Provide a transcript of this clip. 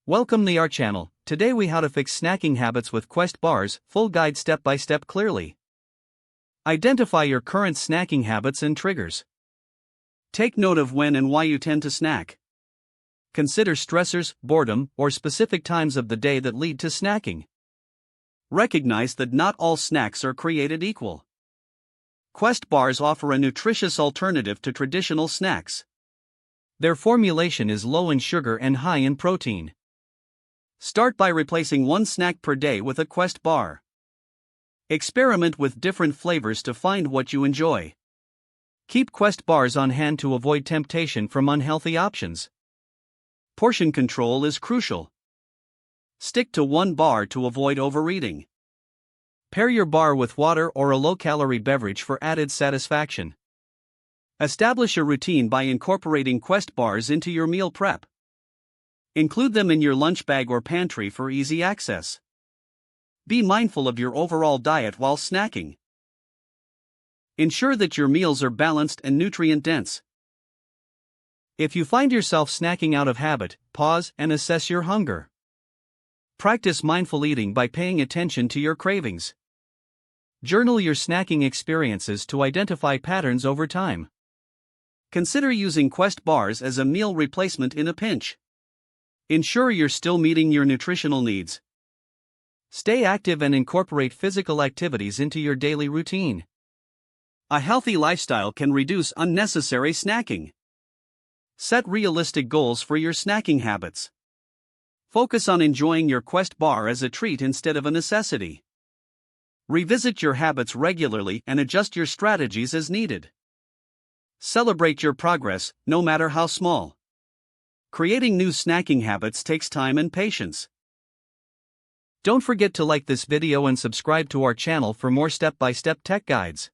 Welcome to our channel. Today we how to fix snacking habits with Quest bars, full guide step by step clearly. Identify your current snacking habits and triggers. Take note of when and why you tend to snack. Consider stressors, boredom, or specific times of the day that lead to snacking. Recognize that not all snacks are created equal. Quest bars offer a nutritious alternative to traditional snacks. Their formulation is low in sugar and high in protein. Start by replacing one snack per day with a Quest bar. Experiment with different flavors to find what you enjoy. Keep Quest bars on hand to avoid temptation from unhealthy options. Portion control is crucial. Stick to one bar to avoid overeating. Pair your bar with water or a low-calorie beverage for added satisfaction. Establish a routine by incorporating Quest bars into your meal prep. Include them in your lunch bag or pantry for easy access. Be mindful of your overall diet while snacking. Ensure that your meals are balanced and nutrient-dense. If you find yourself snacking out of habit, pause and assess your hunger. Practice mindful eating by paying attention to your cravings. Journal your snacking experiences to identify patterns over time. Consider using Quest bars as a meal replacement in a pinch. Ensure you're still meeting your nutritional needs. Stay active and incorporate physical activities into your daily routine. A healthy lifestyle can reduce unnecessary snacking. Set realistic goals for your snacking habits. Focus on enjoying your Quest bar as a treat instead of a necessity. Revisit your habits regularly and adjust your strategies as needed. Celebrate your progress, no matter how small. Creating new snacking habits takes time and patience. Don't forget to like this video and subscribe to our channel for more step-by-step tech guides.